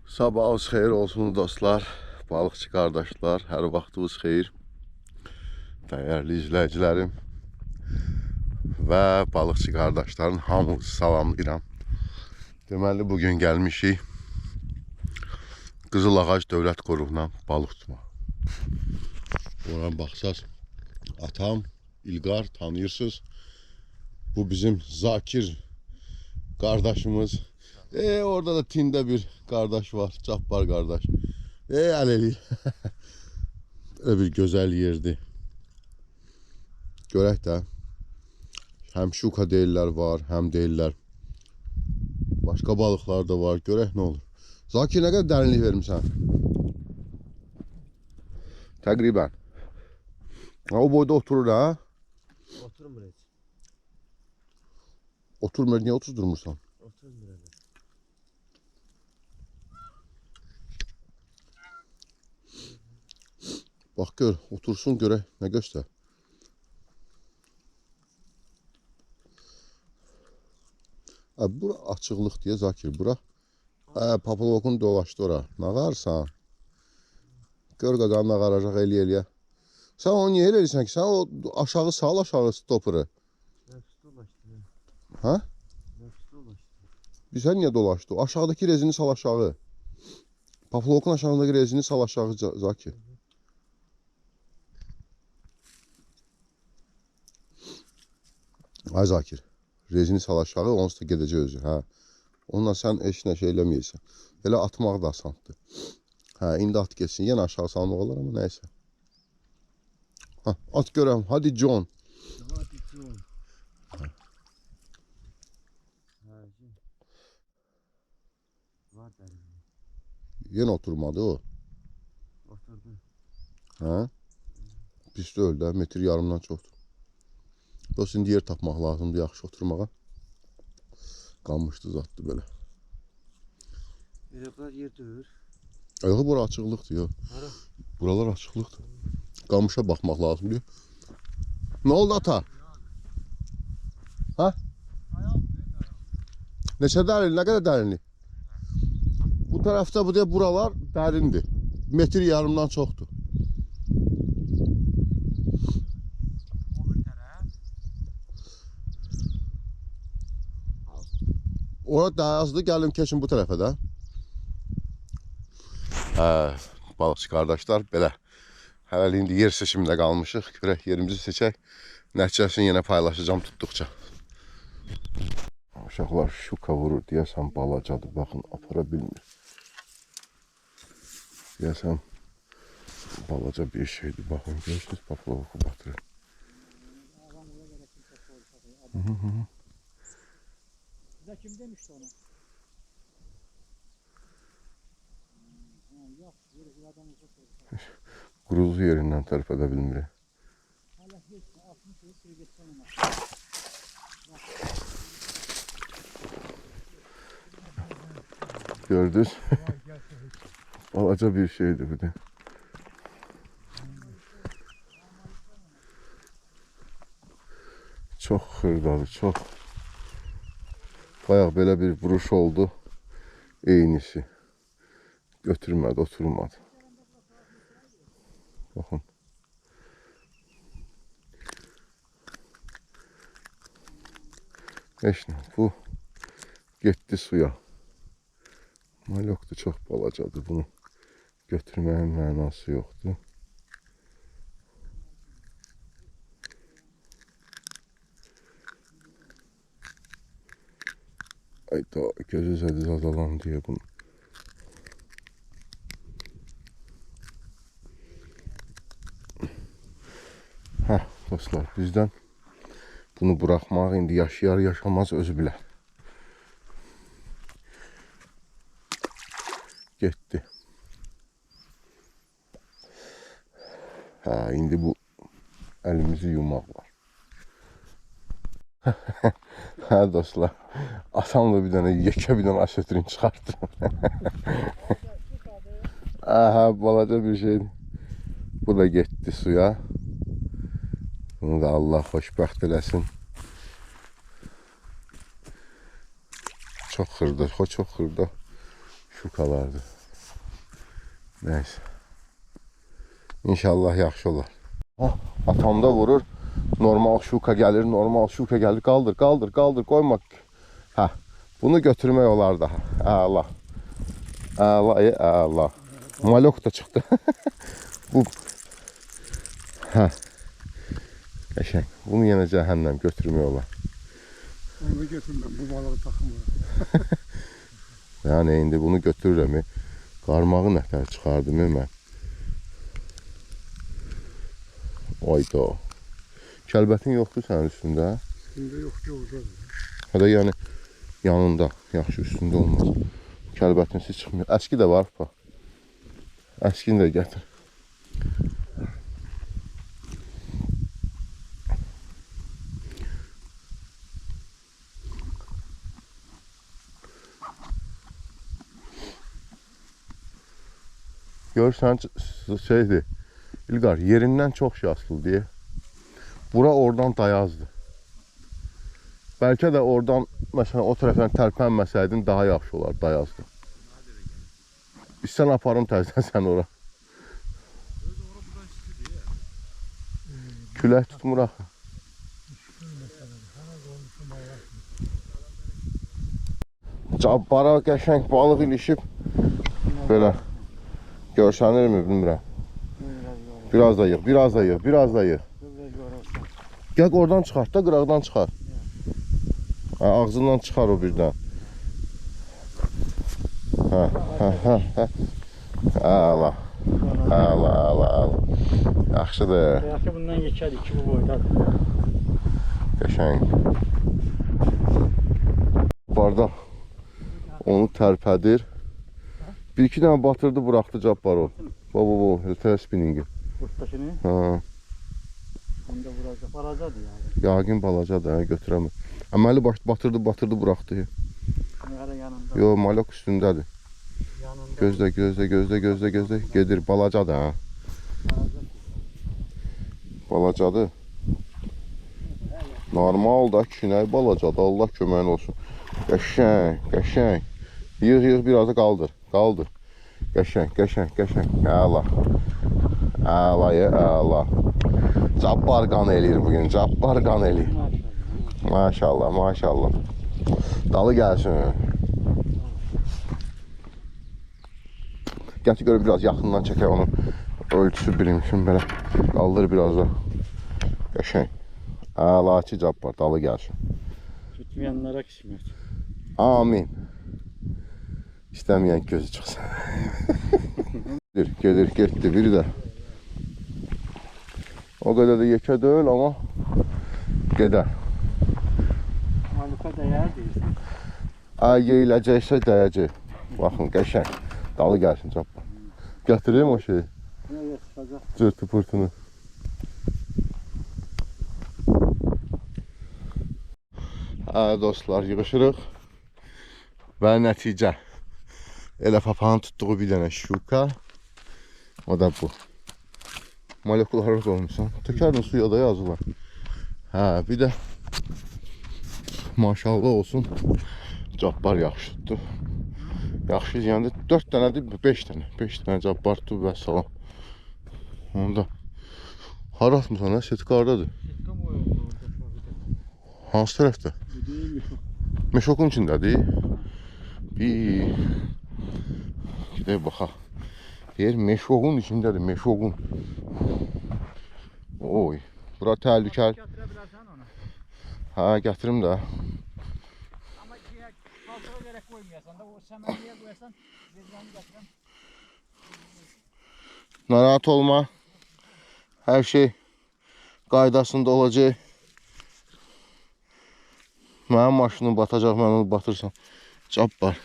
Sabahınız xeyir olsun dostlar, balıqçı qardaşlar, hər vaxtınız xeyir. Dəyərli izləyicilərim və balıqçı qardaşların hamınızı salamlayıram. Deməli bugün gəlmişik Qızıl Ağac Dövlət Qoruğuna balıq tutmaq. Oradan baxsaz, atam İlqar tanıyırsınız. Bu bizim Zakir qardaşımız. Orada da tində bir qardaş var, Cabbar qardaş. Əleli. Öyle bir gözəl yerdir. Görək də. Həm şuka deyirlər var, həm deyirlər başqa balıqlar da var. Görək nə olur. Zakir, nə qədər dərinlik vermişsən? Təqribən. O boyda oturur ha? Oturmur heç. Oturmur, niyə 30 durmursan? Oturmur elə. Bax gör, otursun görək nə göstər. Bura açıqlıq deyə Zakir, bura. Papalovkun dolaşdı ora. Nağarsan. Gör qaqanı nağaracaq eləyə. Sən onu niyə eləyirsən ki? Sən o aşağı sal, aşağı stopuru. Nəfs dolaşdı. Ha? Nəfs dolaşdı. Bizə niyə dolaşdı? Aşağıdakı rezini sal aşağı. Papalovkun aşağıdakı rezini sal aşağı Zakir. Ay Zakir, rezini sal aşağı, onsuz da gedəcək özü. Hə. Onunla sən heç nə şey eləməyəsən. Elə atmaq da asandır. Hə, indi at geçsin. Yenə aşağı salmaq olar amma nəysə. Hə, at görəm. Hadi John. Hadi John. Var dərin. Yenə oturmadı o. Oturdu. Hə? Pis deyil də, metr yarımdan çoxdur. Dost, indi yer tapmaq lazımdır yaxşı oturmağa. Qalmışdı zatdı belə. Elə bunlar yer döyür. Ayağı bura açıqlıqdır ya. Hara? Buralar açıqlıqdır. Qamışa baxmaq lazımdır. Nə oldu ata? Ha? Neçə dərin, nə qədər dərinlik? Bu tərəfdə bu deyə buralar dərindir. Metr yarımdan çoxdur. Orada daha azdır, gəlin keçin bu tərəfə də. Balıqçı qardaşlar, belə. Hələ indi yer seçimində qalmışıq. Görək yerimizi seçək. Nəticəsini yenə paylaşacağım tutduqca. Uşaqlar şuka vurur deyəsən balacadır. Baxın, apara bilmir. Deyəsən balaca bir şeydir. Baxın, görürsünüz, papalovku batırır. Kim demişti ona? Yok, bir adam uzak oldu. Quruzu yerindən tərəf edə bilmir. Hala hiç 60 yıl sürü geçsen ona. Gördünüz? Balaca bir şeydir bu da. Çox xırdadır, çox. Bayaq belə bir vuruş oldu. Eynisi. Götürmədi, oturmadı. Baxın. Heç nə, bu getdi suya. Malokdur, çox balacadır. Bunu götürməyin mənası yoxdur. Ay da gözü zədiz azalan deyə bunu. Hə, dostlar, bizdən bunu buraxmaq indi yaşayar yaşamaz özü bilər. Getdi. Hə, indi bu əlimizi yumaq var. Hə dostlar, atamla bir dənə yekə bir dənə asetrin çıxartdım. Aha, balaca bir şeydir. Bu da getdi suya. Bunu da Allah xoşbəxt eləsin. Çok xırda, çok xırda şukalardı. Neyse. İnşallah yaxşı olar. Atam da vurur. Normal şuka gəlir, normal şuka gəlir. Qaldır, qaldır, qaldır, qoyma. Hə, bunu götürmək olar daha. Allah. Allah, Allah. Malok da çıxdı. Bu. Hə. Qəşəng. Bunu yenə cəhənnəm götürmək olar. Onu götürməm, bu balığı taxmıram. Yəni indi bunu götürürəm. Qarmağı nətər çıxardım mən. Ayda. Kəlbətin yoxdur sənin üstündə? Üstündə yox ki, oradadır. Hədə yəni yanında, yaxşı üstündə olmaz. Kəlbətinsiz çıxmıyor. Əski də var, bax. Əskini də gətir. Görürsən şeydir, İlqar, yerindən çox şey asılı deyə. Bura oradan dayazdır. Bəlkə də oradan, məsələn, o tərəfdən tərpənməsəydin daha yaxşı olar, dayazdır. Biz sən aparım təzdən sən ora. Külək tutmur axı. Cabbara qəşəng balıq ilişib. Belə. Görsənirmi bilmirəm. Biraz da yığ, biraz da yığ, biraz da yığ. Gəl oradan çıxart da, qıraqdan çıxar. Ağzından çıxar o birdən. Allah. Allah, Allah, Allah. Yaxşıdır. Yaxşı bundan geçər, 2 bu boydadır. Qəşəng. Barda onu tərpədir. Bir-iki dənə batırdı, buraxdı Cabbar o. Baba, elə spinningi. Kurtdaşını? Ha. Onda vuracaq. Balacadır yani. Yağın balacadır, götürəmir. Əməli batırdı, buraxdı. Hələ yanında. Yo, malok üstündədir. Yanında. Gözlə. Gedir, balacadır, ha. Balacadır. Normal da, kinay balacadır. Allah köməyin olsun. Qəşəng. Yığ, biraz da qaldır. Qəşəng. Allah. Allah. Cabbar qan eləyir bugün. Cabbar qan eləyir. Maşallah. Dalı gəlsin. Gətir görə biraz yaxından çəkək onun ölçüsü bilinsin belə. Qaldır biraz da. Qəşəng. Əlaçı Cabbar, dalı gəlsin. Tutmayanlara qismət. Amin. İstəməyən gözü çıxsın. Gedir, getdi biri də. O qədər də yekə deyil, amma gedər. Maluka dəyər deyirsən. Yeyiləcəksə dəyəcək. Baxın, qəşəng. Dalı gəlsin Cabbar. Gətireyim o şeyi. Yox, çıxacaq. Cırtı pırtını. Dostlar, yığışırıq. Və nəticə. Elə papağın tutduğu bir dənə şuka. O da bu. Molekulara qoymuşsan. Tökərdin suya da yazılar. Bir də maşallah olsun. Cabbar yaxşı tutdu. Yaxşı yəni 4 dənədir, 5 dənə. 5 dənə Cabbar tutdu və salam. Onda hara atmısan, ha? Setkardadır. Setkam o yolda orada. Hansı tərəfdə? Meşokun içindədir. Bir gedək baxaq. Deyir, meşokun içindədir, meşokun. Oy, bura təhlükəli. Gətirə bilərsən onu. Gətirim də. Amma paltığa gerek koymayasan da o səmənliyə qoyasan, bezgəni gətirəm. Narahat olma. Hər şey qaydasında olacaq. Mənim maşınım batacaq, mən onu batırsam. Cabbar.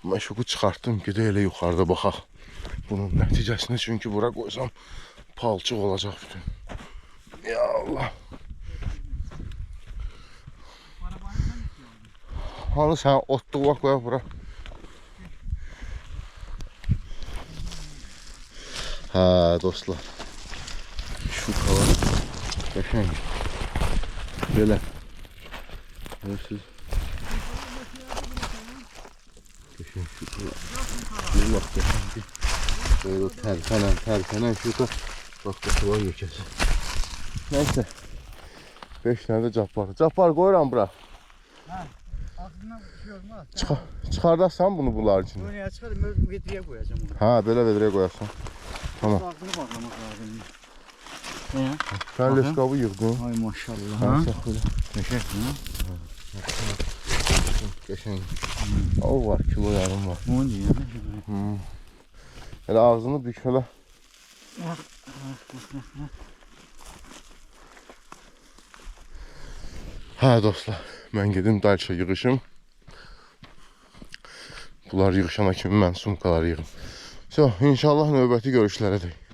Məşuqu çıxartdım, gedək elə yuxarıda baxaq. Bunun nəticəsini, çünki bura qoysam palçıq olacaq bütün. Ya Allah. Hanı sən otluğa qoyaq bura. Dostlar. Şukalar. Qəşəng. Belə. Görürsünüz. Bakın şurada. Bir bak geçen. Böyle o terpenen şurada. Bak kutular yekəsi. Neyse. 5 tane de cap var. Cap var koyuram bura. Ağzından bir şey olmaz. Çıxardarsan bunu bunlar için. Buraya çıkarım, ben vedriye koyacağım onu. Ha böyle vedreye koyarsan. Tamam. Ağzını bağlamak lazım. Sen leşkabı yığdın. Ay maşallah. Ha, saxla. Teşekkür Geçen. O var, kilo yarım var. O ne ya? Hele ağzını bük şöyle. Hə dostlar, mən gedim dalça yığışım. Bunlar yığışana kimi mən sumkaları yığım. İnşallah növbəti görüşlərə deyik.